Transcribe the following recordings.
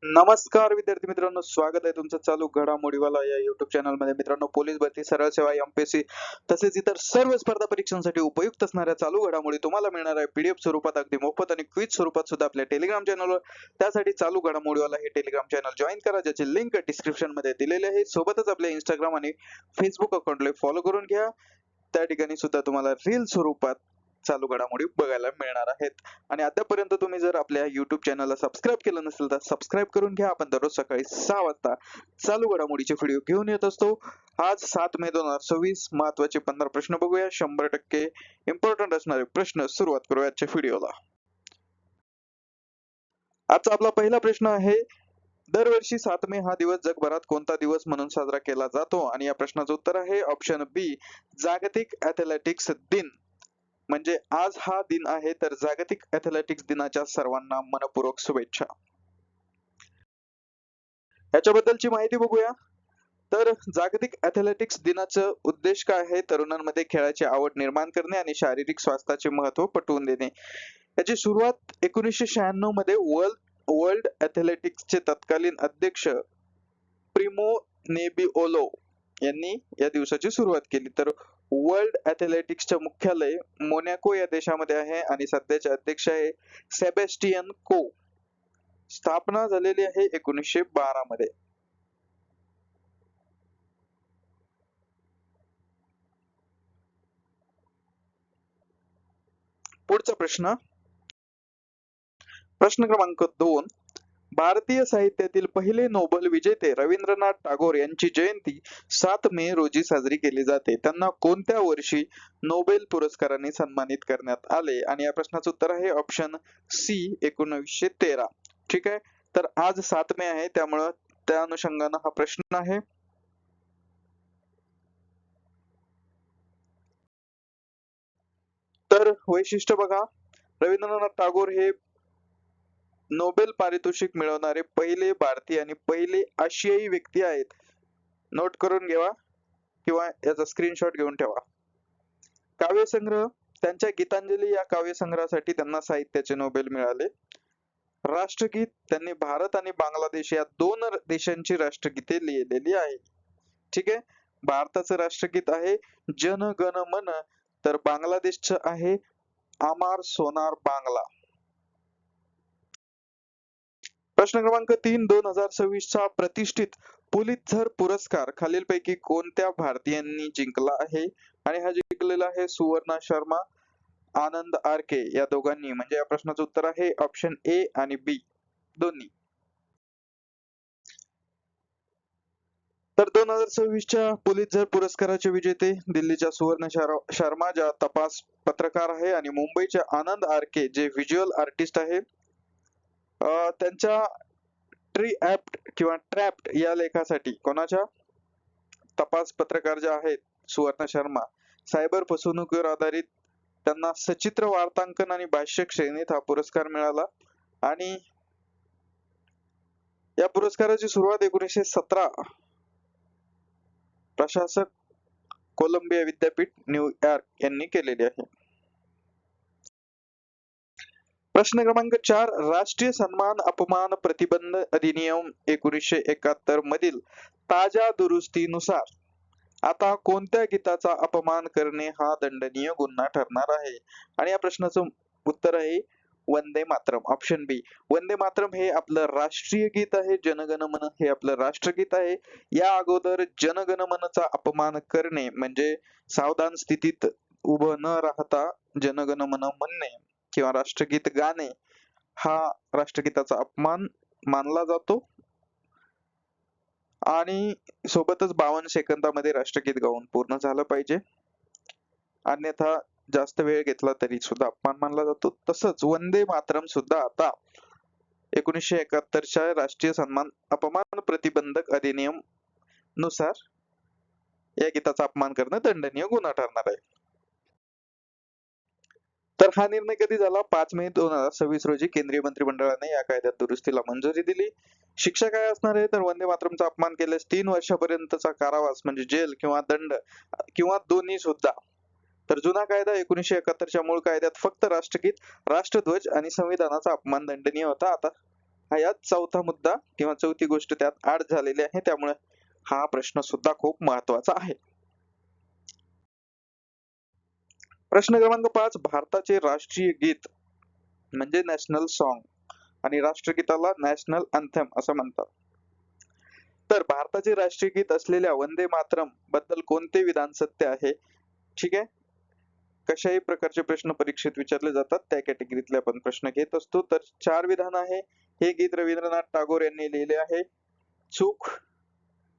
नमस्कार विद्यार्थी मित्रांनो, स्वागत आहे तुमचं चालू घडामोडीवाला या युट्यूब चॅनल मध्ये. मित्रांनो, पोलीस भरती, सरळ सेवा, एमपीएससी तसेच इतर सर्व स्पर्धा परीक्षांसाठी उपयुक्त असणाऱ्या चालू घडामोडी तुम्हाला मिळणार आहे पीडीएफ स्वरूपात, अगदी मोफत आणि क्विज स्वरूपात सुद्धा आपल्या टेलिग्राम चॅनलवर. त्यासाठी चालू घडामोडीवाला हे टेलिग्राम चॅनल जॉईन करा, ज्याची लिंक डिस्क्रिप्शन मध्ये दिलेली आहे. सोबतच आपल्या इंस्टाग्राम आणि फेसबुक अकाउंटला फॉलो करून घ्या. त्या ठिकाणी सुद्धा तुम्हाला रील स्वरूपात चालू घडामोडी बघायला मिळणार आहेत. आणि अद्यापर्यंत तुम्ही जर आपल्या YouTube चॅनलला सबस्क्राईब केलं नसेल तर सबस्क्राईब करून घ्या. आपण दररोज सकाळी 6 वाजता चालू घडामोडीचे व्हिडिओ घेऊन येत असतो. आज 7 मे 2026 महत्वाचे 15 प्रश्न बघूया. 100% इम्पॉर्टंट असणारे प्रश्न. सुरुवात करूया आजच्या व्हिडिओला. आजचा आपला पहिला प्रश्न आहे, दरवर्षी 7 मे हा दिवस जगभरात कोणता दिवस म्हणून साजरा केला जातो? आणि या प्रश्नाचं उत्तर आहे ऑप्शन बी, जागतिक ॲथलेटिक्स दिन. म्हणजे आज हा दिन आहे, तर जागतिक ॲथलेटिक्स दिनाच्या सर्वांना मनपूर्वक शुभेच्छा. याच्याबद्दलची माहिती बघूया. तर जागतिक ॲथलेटिक्स दिनाचं उद्देश काय आहे? तरुणांमध्ये खेळाची आवड निर्माण करणे आणि शारीरिक स्वास्थ्याचे महत्त्व पटवून देणे. याची सुरुवात 1996 मध्ये वर्ल्ड ॲथलेटिक्सचे तत्कालीन अध्यक्ष प्रिमो नेबिओलो यांनी या दिवसाची सुरुवात केली. तर वर्ल्ड ॲथलेटिक्सचे मुख्यालय मोनॅको या देशामध्ये आहे आणि सध्याचे अध्यक्ष आहे सेबॅस्टियन को. स्थापना झालेली आहे 1912 मध्ये. पुढचा प्रश्न क्रमांक 2. भारतीय साहित्यातील पहिले नोबेल विजेते रवींद्रनाथ टागोर यांची जयंती 7 मे रोजी साजरी केली जाते. त्यांना कोणत्या वर्षी नोबेल पुरस्काराने सन्मानित करण्यात आले? आणि या प्रश्नाचं उत्तर आहे ऑप्शन सी, 1913. ठीक आहे, तर आज 7 मे आहे, त्यामुळं त्या अनुषंगानं हा प्रश्न आहे. तर वैशिष्ट्य बघा, रवींद्रनाथ टागोर हे नोबेल पारितोषिक मिळवणारे पहिले भारतीय आणि पहिले आशियाई व्यक्ती आहेत. नोट करून घ्यावा किंवा याचा स्क्रीनशॉट घेऊन ठेवा. काव्यसंग्रह, त्यांच्या गीतांजली या काव्यसंग्रहासाठी त्यांना साहित्याचे नोबेल मिळाले. राष्ट्रगीत, त्यांनी भारत आणि बांगलादेश या दोन देशांची राष्ट्रगीते लिहिलेली आहे. ठीक आहे, भारताचं राष्ट्रगीत आहे जन गण मन, तर बांगलादेशचं आहे आमार सोनार बांगला. प्रश्न क्रमांक 3. 2026 चा प्रतिष्ठित पुलित्झर पुरस्कार खालीलपैकी कोणत्या भारतीयांनी जिंकला आहे? आणि हा जिंकलेला आहे सुवर्णा शर्मा, आनंद आरके या दोघांनी. म्हणजे या प्रश्नाचं उत्तर आहे ऑप्शन ए आणि बी दोन्ही. तर 2026च्या पुलित्झर पुरस्काराचे विजेते दिल्लीच्या सुवर्ण शर्मा, ज्या तपास पत्रकार आहे, आणि मुंबईच्या आनंद आरके, जे व्हिज्युअल आर्टिस्ट आहे. त्यांच्या ट्रॅप्ड या लेखासाठी, कोणाच्या? तपास पत्रकार जे आहेत सुवर्ण शर्मा, सायबर फसवणुकीवर आधारित त्यांना सचित्र वार्तांकन आणि भाष्य श्रेणीत हा पुरस्कार मिळाला. आणि या पुरस्काराची सुरुवात 1917 प्रशासक कोलंबिया विद्यापीठ न्यूयॉर्क यांनी केलेली आहे. प्रश्न क्रमांक 4. राष्ट्रीय सन्मान अपमान प्रतिबंध अधिनियम 1971 मधील ताज्या दुरुस्तीनुसार आता कोणत्या गीताचा अपमान करणे हा दंडनीय गुन्हा ठरणार आहे? आणि या प्रश्नाचं उत्तर आहे वंदे मातरम, ऑप्शन बी. वंदे मातरम हे आपलं राष्ट्रीय गीत आहे. जनगण मन हे आपलं राष्ट्रगीत आहे. या अगोदर जनगण मनचा अपमान करणे म्हणजे सावधान स्थितीत उभं न राहता जनगण मन म्हणणे किंवा राष्ट्रगीत गाणे हा राष्ट्रगीताचा अपमान मानला जातो. आणि सोबतच 52 सेकंदामध्ये राष्ट्रगीत गाऊन पूर्ण झालं पाहिजे, अन्यथा जास्त वेळ घेतला तरी सुद्धा अपमान मानला जातो. तसंच वंदे मातरम सुद्धा आता 1971च्या राष्ट्रीय सन्मान अपमान प्रतिबंधक अधिनियम नुसार या गीताचा अपमान करणं दंडनीय गुन्हा ठरणार आहे. तर हा निर्णय कधी झाला? 5 मे 2026 रोजी केंद्रीय मंत्रिमंडळाने या कायद्यात दुरुस्तीला मंजुरी दिली. शिक्षा काय असणार आहे? तर वंदे मातरमचा अपमान केल्यास 3 वर्षापर्यंतचा कारावास म्हणजे जेल किंवा दंड किंवा दोन्ही सुद्धा. तर जुना कायदा 1971च्या मूळ कायद्यात फक्त राष्ट्रगीत, राष्ट्रध्वज आणि संविधानाचा अपमान दंडनीय होता. आता हा यात चौथा मुद्दा किंवा चौथी गोष्ट त्यात ऍड झालेली आहे, त्यामुळे हा प्रश्न सुद्धा खूप महत्वाचा आहे. प्रश्न क्रमांक 5, भारताचे राष्ट्रीय गीत म्हणजे नॅशनल सॉन्ग आणि राष्ट्रगीताला नॅशनल अँथेम असं म्हणतात. तर भारताचे राष्ट्रीय गीत असलेल्या वंदे मातरम बद्दल कोणते विधान सत्य आहे? ठीक आहे. कशाही प्रकारचे प्रश्न परीक्षेत विचारले जातात त्या कॅटेगरीतले आपण प्रश्न घेत असतो. तर 4 विधान आहे. हे गीत रवींद्रनाथ टागोर यांनी लिहिले आहे. चूक,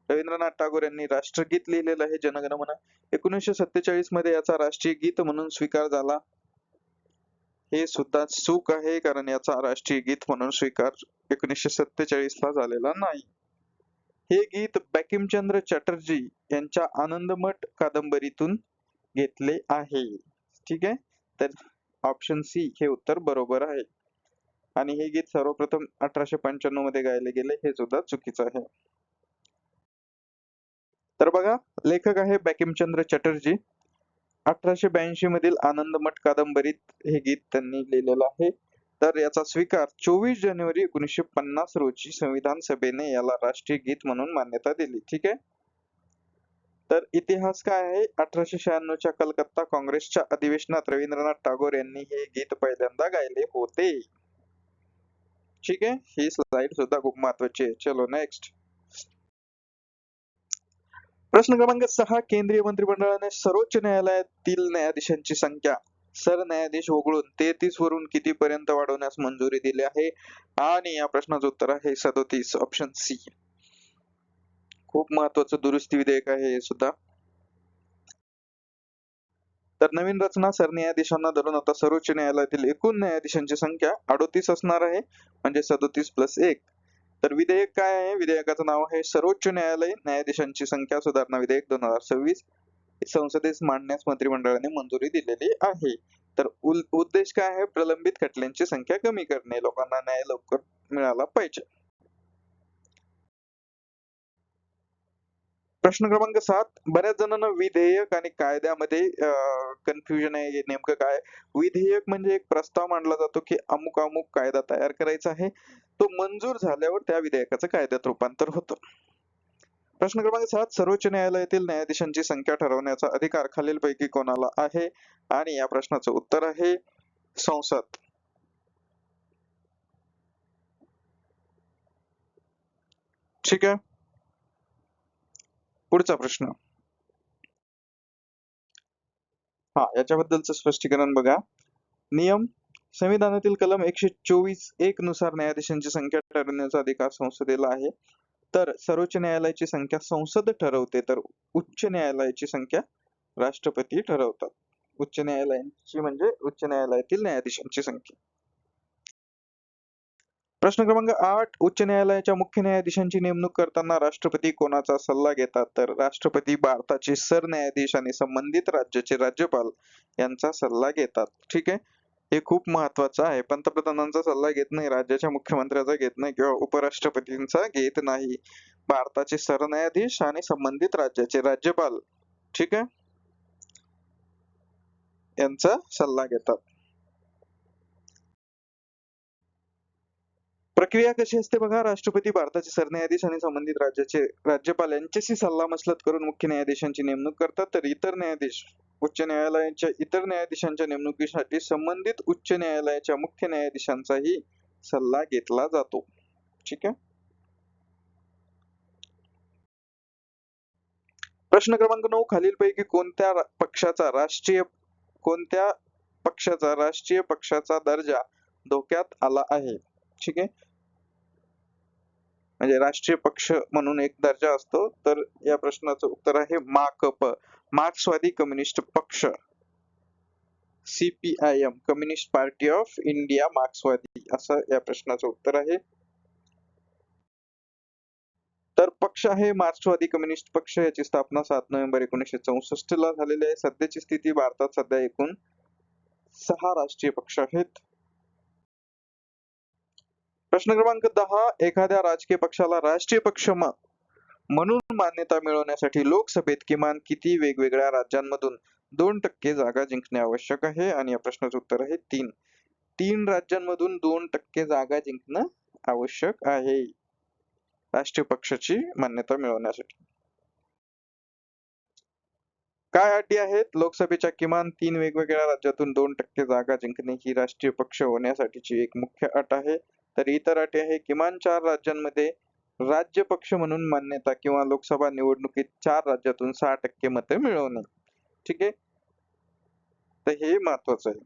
रवींद्रनाथ टागोर यांनी राष्ट्रगीत लिहिलेलं आहे जनगण मन. 1947 मध्ये याचा राष्ट्रीय गीत म्हणून स्वीकार झाला. हे सुद्धा चूक आहे, कारण याचा राष्ट्रीय गीत म्हणून स्वीकार 1947 ला झालेला नाही. हे गीत बंकिमचंद्र चटर्जी यांच्या आनंदमठ कादंबरीतून घेतले आहे. ठीक आहे. तर ऑप्शन सी हे उत्तर बरोबर आहे. आणि हे गीत सर्वप्रथम 1895 मध्ये गायले गेले, हे सुद्धा चुकीचं आहे. तर बघा, लेखक आहे बंकिमचंद्र चटर्जी. 1882 मधील आनंदमठ कादंबरीत हे गीत त्यांनी लिहिलेलं आहे. तर याचा स्वीकार 24 जानेवारी 1950 रोजी संविधान सभेने याला राष्ट्रीय गीत म्हणून मान्यता दिली. ठीक आहे. तर इतिहास काय आहे? 1896 च्या कलकत्ता काँग्रेसच्या अधिवेशनात रवींद्रनाथ टागोर यांनी हे गीत पहिल्यांदा गायले होते. ठीक आहे. ही स्लाइड सुद्धा खूप महत्वाची आहे. चलो नेक्स्ट. प्रश्न क्रमांक 6, केंद्रीय मंत्रिमंडळाने सर्वोच्च न्यायालयातील न्यायाधीशांची संख्या सरन्यायाधीश वगळून 33 वरून किती पर्यंत वाढवण्यास मंजुरी दिली आहे? आणि या प्रश्नाचं उत्तर आहे 37, ऑप्शन सी. खूप महत्वाचं दुरुस्ती विधेयक आहे हे सुद्धा. तर नवीन रचना सरन्यायाधीशांना धरून आता सर्वोच्च न्यायालयातील एकूण न्यायाधीशांची संख्या 38 असणार आहे, म्हणजे 37 + 1. तर विधेयक काय आहे? विधेयकाचं नाव आहे सर्वोच्च न्यायालय न्यायाधीशांची संख्या सुधारणा विधेयक 2026. संसदेस मांडण्यास मंत्रिमंडळाने मंजुरी दिलेली आहे. तर उद्देश काय आहे? प्रलंबित खटल्यांची संख्या कमी करणे, लोकांना न्याय लवकर मिळाला पाहिजे. प्रश्न क्रमांक 7, बऱ्याच जणांना विधेयक आणि कायद्यामध्ये कन्फ्युजन आहे. हे नेमकं काय? विधेयक म्हणजे एक प्रस्ताव मांडला जातो की अमुक अमुक कायदा तयार करायचा आहे. तो मंजूर झाल्यावर त्या विधेयकाचं कायद्यात रूपांतर होतं. प्रश्न क्रमांक 7, सर्वोच्च न्यायालयातील न्यायाधीशांची संख्या ठरवण्याचा अधिकार खालीलपैकी कोणाला आहे? आणि या प्रश्नाचं उत्तर आहे संसद. ठीक आहे. पुढचा प्रश्न. हा, याच्याबद्दलचं स्पष्टीकरण बघा. नियम, संविधानातील कलम 124(1) नुसार न्यायाधीशांची संख्या ठरवण्याचा अधिकार संसदेला आहे. तर सर्वोच्च न्यायालयाची संख्या संसद ठरवते, तर उच्च न्यायालयाची संख्या राष्ट्रपती ठरवतात. उच्च न्यायालयाची म्हणजे उच्च न्यायालयातील न्यायाधीशांची संख्या. प्रश्न क्रमांक 8, उच्च न्यायालयाच्या मुख्य न्यायाधीशांची नेमणूक करताना राष्ट्रपती कोणाचा सल्ला घेतात? तर राष्ट्रपती भारताचे सरन्यायाधीश आणि संबंधित राज्याचे राज्यपाल यांचा सल्ला घेतात. ठीक आहे. हे खूप महत्वाचं आहे. पंतप्रधानांचा सल्ला घेत नाही, राज्याच्या मुख्यमंत्र्याचा घेत नाही किंवा उपराष्ट्रपतींचा घेत नाही. भारताचे सरन्यायाधीश आणि संबंधित राज्याचे राज्यपाल, ठीक आहे, यांचा सल्ला घेतात. प्रक्रिया कशी असते बघा. राष्ट्रपती भारताचे सरन्यायाधीश आणि संबंधित राज्याचे राज्यपाल यांच्याशी सल्लामसलत करून मुख्य न्यायाधीशांची नेमणूक करतात. तर इतर न्यायाधीश उच्च न्यायालयाच्या इतर न्यायाधीशांच्या नेमणुकीसाठी संबंधित उच्च न्यायालयाच्या मुख्य न्यायाधीशांचाही सल्ला घेतला जातो. ठीक आहे. प्रश्न क्रमांक 9, खालीलपैकी कोणत्या राष्ट्रीय पक्षाचा दर्जा धोक्यात आला आहे? ठीक आहे. म्हणजे राष्ट्रीय पक्ष म्हणून एक दर्जा असतो. तर या प्रश्नाचं उत्तर आहे माकप, मार्क्सवादी कम्युनिस्ट पक्ष. CPIM, communist party of India मार्क्सवादी, असं या प्रश्नाचं उत्तर आहे. तर पक्ष आहे मार्क्सवादी कम्युनिस्ट पक्ष. याची स्थापना 7 नोव्हेंबर 1964 ला झालेली आहे. सध्याची स्थिती भारतात सध्या एकूण 6 राष्ट्रीय पक्ष आहेत. प्रश्न क्रमांक 10, एखाद्या राजकीय पक्षाला राष्ट्रीय पक्ष म्हणून मान्यता मिळवण्यासाठी लोकसभेत किमान किती वेगवेगळ्या राज्यांमधून 2% जागा जिंकणे आवश्यक आहे? आणि या प्रश्नाचं उत्तर आहे 3. 3 राज्यांमधून 2% जागा जिंकणं आवश्यक आहे राष्ट्रीय पक्षाची मान्यता मिळवण्यासाठी? काय अटी आहेत? लोकसभेच्या किमान 3 वेगवेगळ्या राज्यातून 2% जागा जिंकणे ही राष्ट्रीय पक्ष होण्यासाठीची एक मुख्य अट आहे. तर इतर अटी आहे किमान 4 राज्यांमध्ये राज्य पक्ष म्हणून मान्यता किंवा लोकसभा निवडणुकीत 4 राज्यातून 6% मते मिळवणे. ठीक आहे. तर हे महत्वाचं आहे.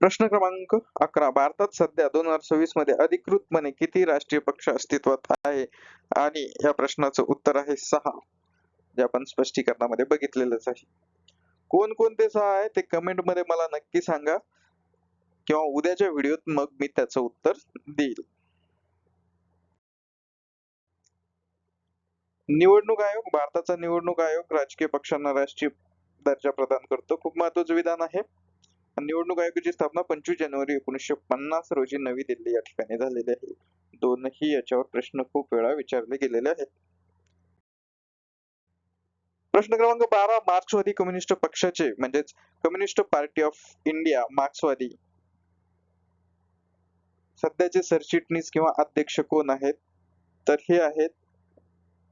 प्रश्न क्रमांक 11. भारतात सध्या 2026 मध्ये अधिकृतपणे किती राष्ट्रीय पक्ष अस्तित्वात आहे? आणि या प्रश्नाचं उत्तर आहे 6, जे आपण स्पष्टीकरणामध्ये बघितलेलंच आहे. कोणकोणते 6 आहे ते कमेंट मध्ये मला नक्की सांगा, किंवा उद्याच्या व्हिडिओत मग मी त्याचं उत्तर देईल. निवडणूक आयोग. भारताचा निवडणूक आयोग राजकीय पक्षांना राष्ट्रीय दर्जा प्रदान करतो. खूप महत्वाचं विधान आहे. निवडणूक आयोगाची स्थापना 25 जानेवारी 1950 रोजी नवी दिल्ली या ठिकाणी झालेली आहे. दोनही याच्यावर प्रश्न खूप वेळा विचारले गेलेले आहेत. प्रश्न क्रमांक 12. मार्क्सवादी कम्युनिस्ट पक्षाचे म्हणजेच कम्युनिस्ट पार्टी ऑफ इंडिया मार्क्सवादी सध्याचे सरचिटणीस किंवा अध्यक्ष कोण आहेत? तर हे आहेत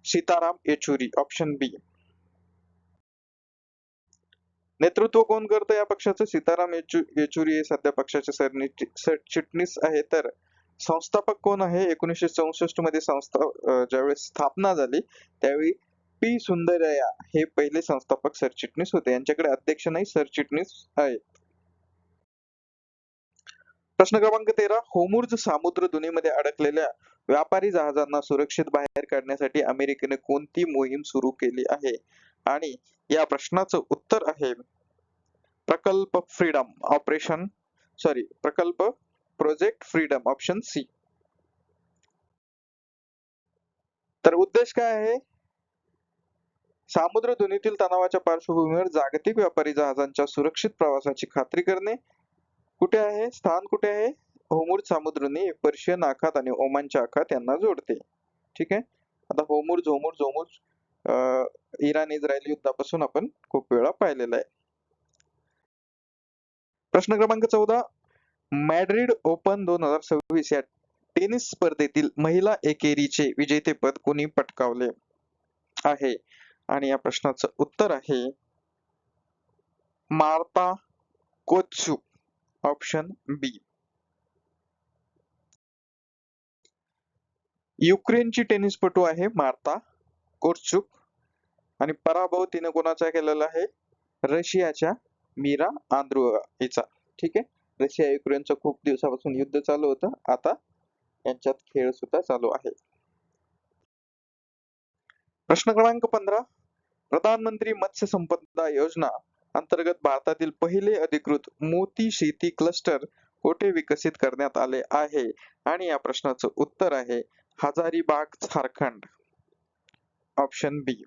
सीताराम येचुरी, ऑप्शन बी. नेतृत्व कोण करतं या पक्षाचं? सीताराम येचुरी हे सध्या पक्षाचे सरचिटणीस आहे. तर संस्थापक कोण आहे? 1964 मध्ये संस्था ज्यावेळेस स्थापना झाली त्यावेळी पी सुंदरय्या हे पहिले संस्थापक सरचिटणीस होते. यांच्याकडे अध्यक्ष नाही, सरचिटणीस आहेत. प्रश्न क्रमांक 13. होर्मुझ सामुद्रधुनीमध्ये अडकलेल्या व्यापारी जहाजांना सुरक्षित बाहेर काढण्यासाठी अमेरिकेने कोणती मोहीम सुरू केली आहे? आणि या प्रश्नाचं उत्तर आहे प्रकल्प फ्रीडम ऑपरेशन प्रकल्प प्रोजेक्ट फ्रीडम, ऑप्शन सी. तर उद्देश काय आहे? सामुद्रधुनीतील तणावाच्या पार्श्वभूमीवर जागतिक व्यापारी जहाजांच्या सुरक्षित प्रवासाची खात्री करणे. कुठे आहे? स्थान कुठे आहे? होर्मुझ सामुद्रधुनी पर्शियन आखात आणि ओमानच्या आखात यांना जोडते. ठीक आहे. आता होर्मुझ इराण इस्रायल युद्धापासून आपण खूप वेळा पाहिलेला आहे. प्रश्न क्रमांक 14. मॅड्रिड ओपन 2026 या टेनिस स्पर्धेतील महिला एकेरीचे विजेतेपद कोणी पटकावले आहे? आणि या प्रश्नाचं उत्तर आहे मार्ता कोत्सुक, ऑप्शन बी. युक्रेनची टेनिसपटू आहे मार्ता कोत्सुक आणि पराभव तिने कोणाचा केलेला आहे? रशियाच्या मीरा आंद्रुगा हिचा. ठीक आहे. रशिया युक्रेनचं खूप दिवसापासून युद्ध चालू होतं, आता यांच्यात खेळ सुद्धा चालू आहे. प्रश्न क्रमांक 15. प्रधानमंत्री मत्स्य संपदा योजना अंतर्गत भारतातील पहिले अधिकृत मोती शेती क्लस्टर कोठे विकसित करण्यात आले आहे? आणि या प्रश्नाचं उत्तर आहे हजारीबाग, झारखंड, ऑप्शन बी.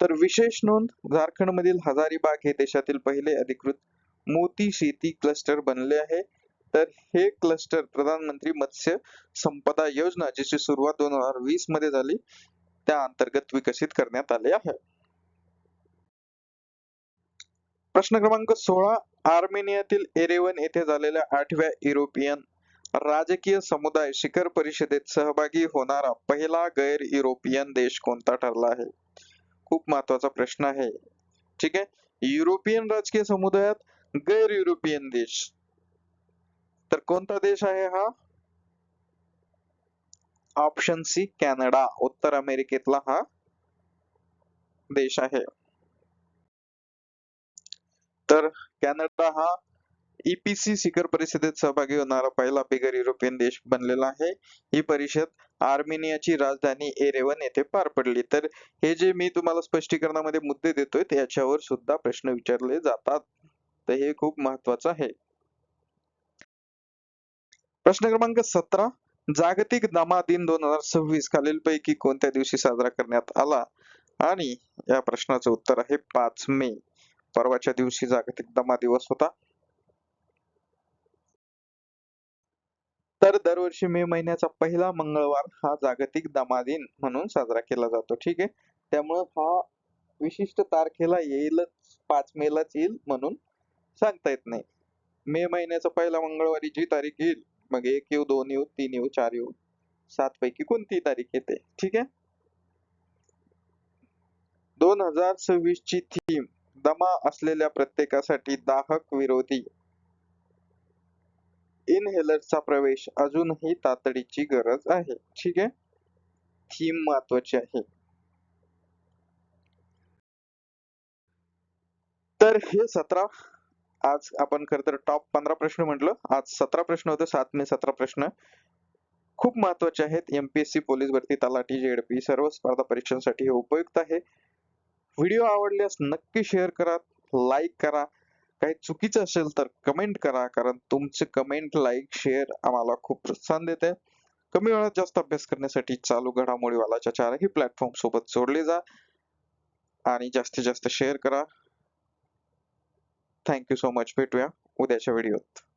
तर विशेष नोंद, झारखंड मधील हजारीबाग हे देशातील पहिले अधिकृत मोती शेती क्लस्टर बनले आहे. तर हे क्लस्टर प्रधानमंत्री मत्स्य संपदा योजना जिची सुरुवात 2020 मध्ये झाली त्या अंतर्गत विकसित करण्यात आले आहे. प्रश्न क्रमांक 16. आर्मेनियातील एरेवन येथे झालेल्या 8व्या युरोपियन राजकीय समुदाय शिखर परिषदेत सहभागी होणारा पहिला गैर युरोपियन देश कोणता ठरला आहे? खूप महत्वाचा प्रश्न आहे. ठीक आहे. युरोपियन राजकीय समुदायात गैर युरोपियन देश, तर कोणता देश आहे हा? ऑप्शन सी कॅनडा, उत्तर अमेरिकेतला हा देश आहे. तर कॅनडा हा ईपीसी शिखर परिषदेत सहभागी होणारा पहिला बिगर युरोपियन देश बनलेला आहे. ही परिषद आर्मेनियाची राजधानी एरेवन येथे पार पडली. तर हे जे मी तुम्हाला स्पष्टीकरणामध्ये मुद्दे देतोय त्याच्यावर सुद्धा प्रश्न विचारले जातात, तर हे खूप महत्वाचं आहे. प्रश्न क्रमांक 17. जागतिक दमा दिन 2026 खालीलपैकी कोणत्या दिवशी साजरा करण्यात आला? आणि या प्रश्नाचं उत्तर आहे 5 मे. परवाच्या दिवशी जागतिक दमा दिवस होता. तर दरवर्षी मे महिन्याचा पहिला मंगळवार हा जागतिक दमा दिन म्हणून साजरा केला जातो. ठीक आहे. त्यामुळे हा विशिष्ट तारखेला येईलच, 5 मे लाच येईल म्हणून सांगता येत नाही. मे महिन्याचा पहिला मंगळवारी जी तारीख येईल, मग 1 येऊ, 2 येऊ, 3 येऊ, 4 येऊ, 7 पैकी कोणतीही तारीख येते. ठीक आहे. 2026 ची थीम दमा असलेल्या प्रत्येकासाठी दाहक विरोधी इनहेलरचा प्रवेश अजूनही तातडीची गरज आहे. ठीक आहे. थीम महत्वाची आहे. तर हे 17 आज आपण खरं तर टॉप 15 प्रश्न म्हटलं. आज 17 प्रश्न होते. 7 ने 17 प्रश्न खूप महत्वाचे आहेत. एमपीएससी, पोलीस भरती, तलाठी, जेडपी सर्व स्पर्धा परीक्षांसाठी हे उपयुक्त आहे. व्हिडिओ आवडल्यास नक्की शेअर करा, लाईक करा. काही चुकीचं असेल तर कमेंट करा, कारण तुमचे कमेंट, लाईक, शेअर आम्हाला खूप प्रोत्साहन देते. कमी वेळात जास्त अभ्यास करण्यासाठी चालू घडामोडीवालाच्या चारही प्लॅटफॉर्म सोबत जोडले जा आणि जास्तीत जास्त शेअर करा. Thank you so much. भेटूया उद्याच्या व्हिडिओत.